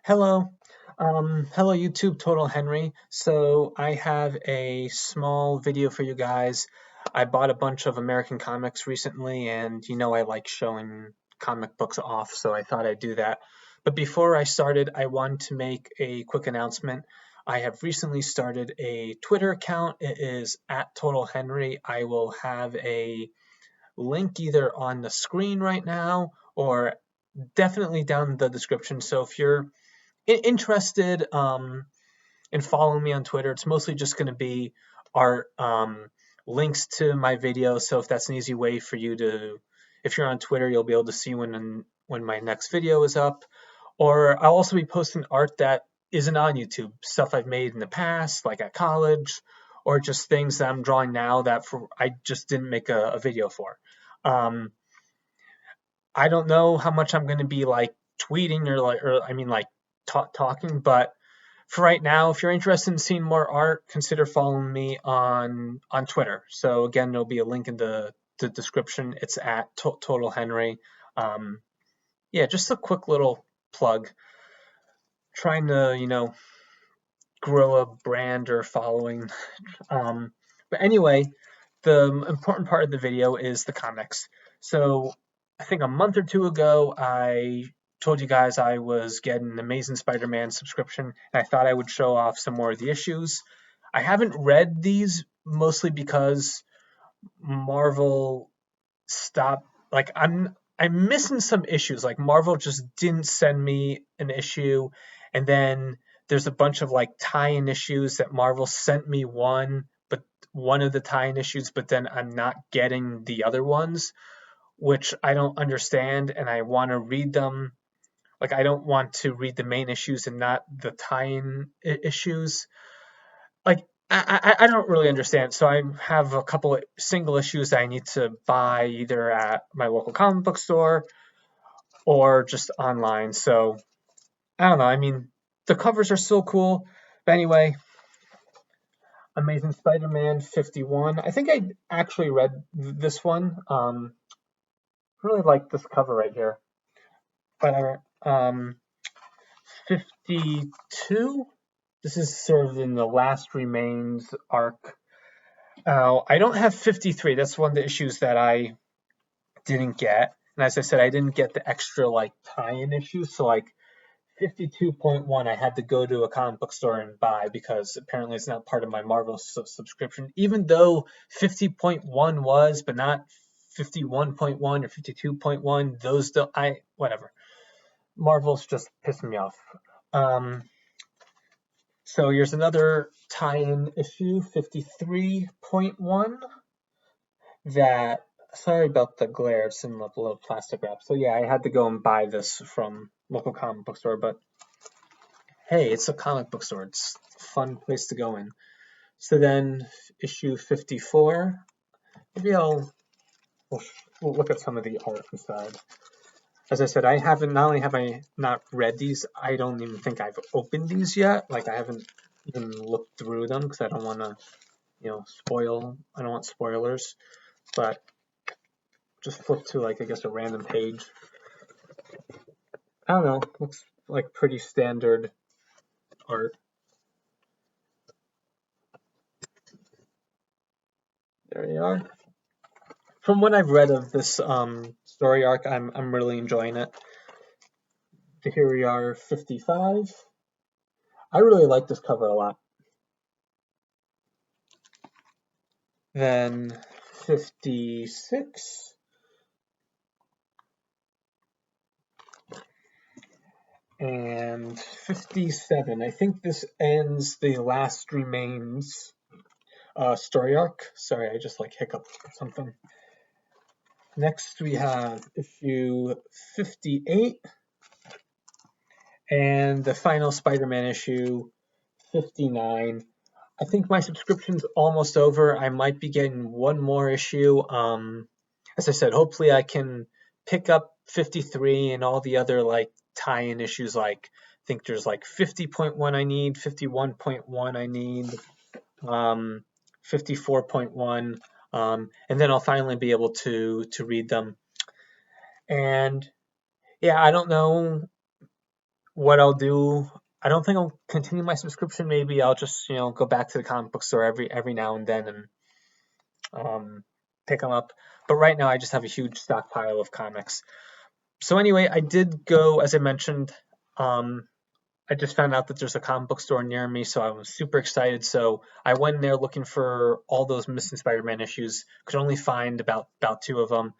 Hello. Hello YouTube, Totalhenry. So I have a small video for you guys. I bought a bunch of American comics recently, and I like showing comic books off, so I thought I'd do that. But before I started, I wanted to make a quick announcement. I have recently started a Twitter account. It is at Totalhenry. I will have a link either on the screen right now or definitely down in the description. So if you're interested in following me on Twitter, it's mostly just going to be art, links to my videos. So if that's an easy way for you to, if you're on Twitter, you'll be able to see when my next video is up. Or I'll also be posting art that isn't on YouTube, stuff I've made in the past, like at college, or just things that I'm drawing now that I just didn't make a video for. Um, I don't know how much I'm going to be like tweeting or I mean like talking, but for right now, if you're interested in seeing more art, consider following me on Twitter. So again, there'll be a link in the description. It's at Total Henry. Um, yeah, just a quick little plug. Trying to grow a brand or following. But anyway, the important part of the video is the comics. So I think a month or two ago, I told you guys I was getting an Amazing Spider-Man subscription, and I thought I would show off some more of the issues. I haven't read these mostly because Marvel stopped. Like I'm missing some issues. Like Marvel just didn't send me an issue, and then there's a bunch of like tie-in issues that Marvel sent me one of the tie-in issues, but then I'm not getting the other ones, which I don't understand, and I want to read them. Like I don't want to read the main issues and not the tie-in issues. Like I don't really understand. So I have a couple of single issues that I need to buy either at my local comic book store or just online. So I don't know. I mean, the covers are still cool. But anyway, Amazing Spider-Man 51. I think I actually read this one. Really like this cover right here. But 52. This is sort of in the Last Remains arc. I don't have 53. That's one of the issues that I didn't get. And as I said, I didn't get the extra like tie-in issues. So like 52.1, I had to go to a comic book store and buy because apparently it's not part of my Marvel subscription. Even though 50.1 was, but not 51.1 or 52.1. Those don't. Whatever. Marvel's just pissing me off. Um, so here's another tie-in issue, 53.1. That Sorry about the glare, it's in a little plastic wrap. So yeah, I had to go and buy this from local comic book store, but hey, it's a comic book store. It's a fun place to go in. So then issue 54. Maybe we'll look at some of the art inside. As I said, I haven't not only have I not read these, I don't even think I've opened these yet. Like I haven't even looked through them because I don't want to, spoil. I don't want spoilers. But just flip to like I guess a random page. I don't know. Looks like pretty standard art. There you are. From what I've read of this story arc, I'm really enjoying it. Here we are, 55. I really like this cover a lot. Then 56. And 57. I think this ends the Last Remains story arc. Sorry, I just like hiccuped or something. Next we have issue 58 and the final Spider-Man issue 59. I think my subscription's almost over. I might be getting one more issue. As I said, hopefully I can pick up 53 and all the other like tie-in issues. Like I think there's like 50.1 I need, 51.1 I need, 54.1, and then I'll finally be able to read them. And yeah, I don't know. what I'll do, I don't think I'll continue my subscription. Maybe I'll just go back to the comic book store every now and then and um, pick them up. But right now, I just have a huge stockpile of comics. So anyway, I did go, as I mentioned. Um, I just found out that there's a comic book store near me, so I was super excited. So I went in there looking for all those missing Spider-Man issues. Could only find about two of them,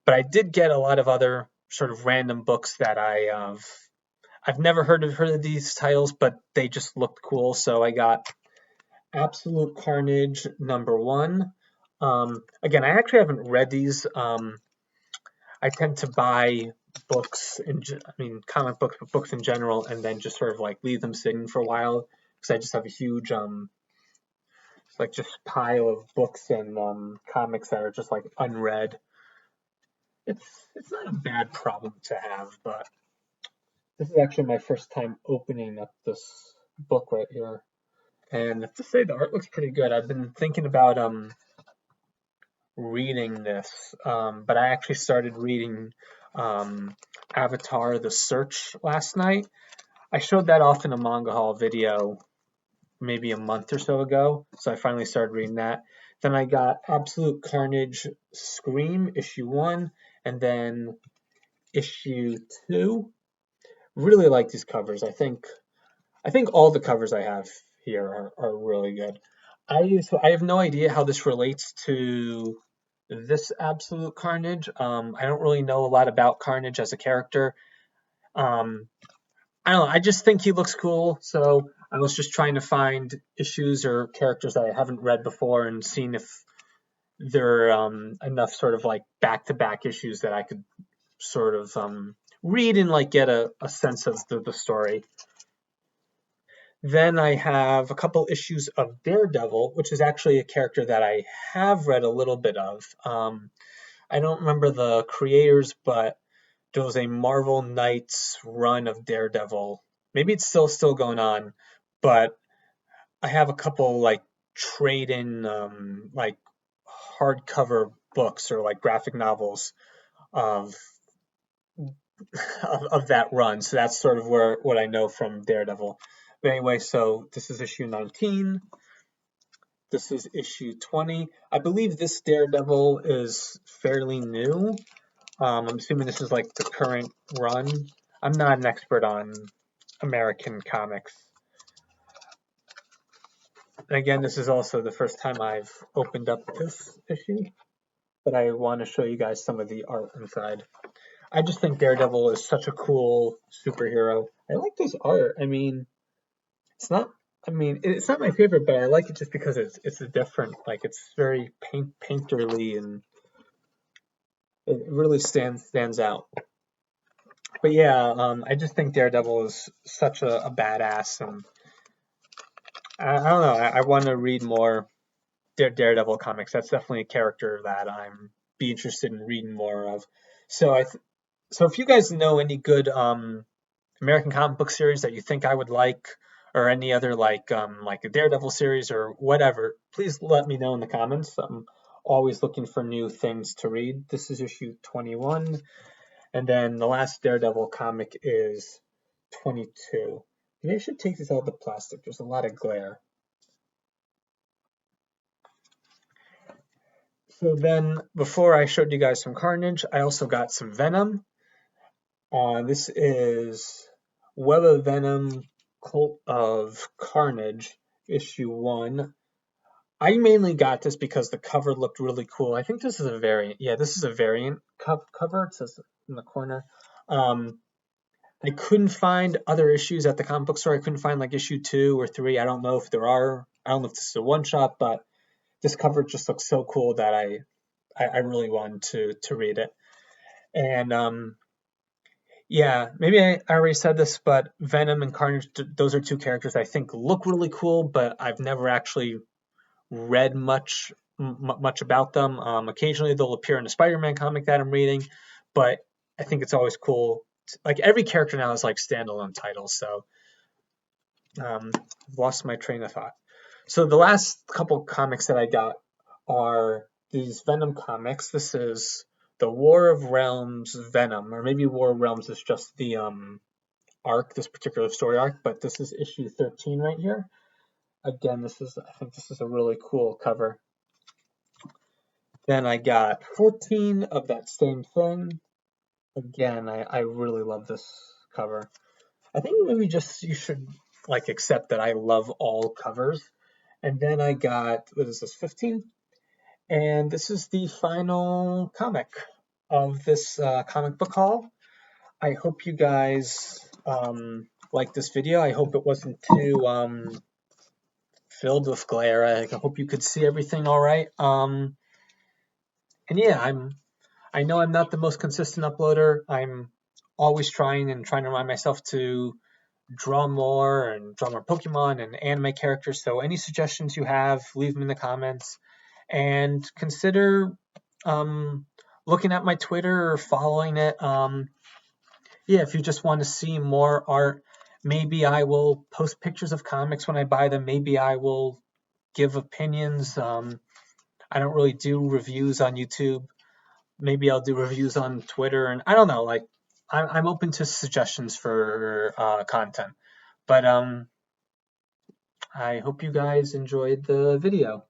but I did get a lot of other sort of random books that I've never heard of these titles, but they just looked cool. So I got Absolute Carnage #1. Again, I actually haven't read these. I tend to buy books I mean comic books, but books in general, and then just sort of like leave them sitting for a while because I just have a huge like just pile of books and comics that are just like unread. It's not a bad problem to have, but this is actually my first time opening up this book right here. And I have to say the art looks pretty good. I've been thinking about reading this, but I actually started reading um, Avatar: The Search last night. I showed that off in a manga haul video maybe a month or so ago, so I finally started reading that. Then I got Absolute Carnage Scream #1, and then #2. Really like these covers. I think all the covers I have here are really good. I have no idea how this relates to this Absolute Carnage. I don't really know a lot about Carnage as a character. Um, I don't know. I just think he looks cool, so I was just trying to find issues or characters that I haven't read before and seeing if there are enough sort of like back-to-back issues that I could sort of read and like get a sense of the story. Then I have a couple issues of Daredevil, which is actually a character that I have read a little bit of. I don't remember the creators, but there was a Marvel Knights run of Daredevil. Maybe it's still going on, but I have a couple like trade-in like hardcover books or like graphic novels of of that run. So that's sort of where what I know from Daredevil. But anyway, so this is issue 19. This is issue 20. I believe this Daredevil is fairly new. I'm assuming this is like the current run. I'm not an expert on American comics. And again, this is also the first time I've opened up this issue, but I want to show you guys some of the art inside. I just think Daredevil is such a cool superhero. I like this art. I mean, it's not. I mean, it's not my favorite, but I like it just because it's a different. Like it's very painterly and it really stands out. But yeah, I just think Daredevil is such a badass, and I don't know. I want to read more Daredevil comics. That's definitely a character that I'm be interested in reading more of. So so if you guys know any good American comic book series that you think I would like, or any other like a Daredevil series or whatever, please let me know in the comments. I'm always looking for new things to read. This is issue 21, and then the last Daredevil comic is 22. Maybe I should take this out of the plastic. There's a lot of glare. So then, before I showed you guys some Carnage, I also got some Venom. This is Web of Venom, Cult of Carnage, #1. I mainly got this because the cover looked really cool. I think this is a variant. Yeah, this is a variant cover. It says in the corner. Um, I couldn't find other issues at the comic book store. I couldn't find like issue 2 or 3. I don't know if there are. I don't know if this is a one shot, but this cover just looks so cool that I really wanted to read it. And yeah, maybe I already said this, but Venom and Carnage, those are two characters I think look really cool, but I've never actually read much about them. Occasionally they'll appear in a Spider-Man comic that I'm reading, but I think it's always cool. Like every character now is like standalone titles, so I've lost my train of thought. So the last couple comics that I got are these Venom comics. This is the War of Realms Venom, or maybe War of Realms is just arc, this particular story arc, but this is issue 13 right here. Again, I think this is a really cool cover. Then I got 14 of that same thing. Again, I really love this cover. I think maybe just you should like accept that I love all covers. And then I got, what is this, 15? And this is the final comic of this comic book haul. I hope you guys like this video. I hope it wasn't too filled with glare. I hope you could see everything all right. And yeah, I know I'm not the most consistent uploader. I'm always trying to remind myself to draw more Pokemon and anime characters. So any suggestions you have, leave them in the comments, and consider looking at my Twitter or following it. Yeah, if you just want to see more art, maybe I will post pictures of comics when I buy them. Maybe I will give opinions. I don't really do reviews on YouTube. Maybe I'll do reviews on Twitter, and I don't know. Like, I'm open to suggestions for content. But I hope you guys enjoyed the video.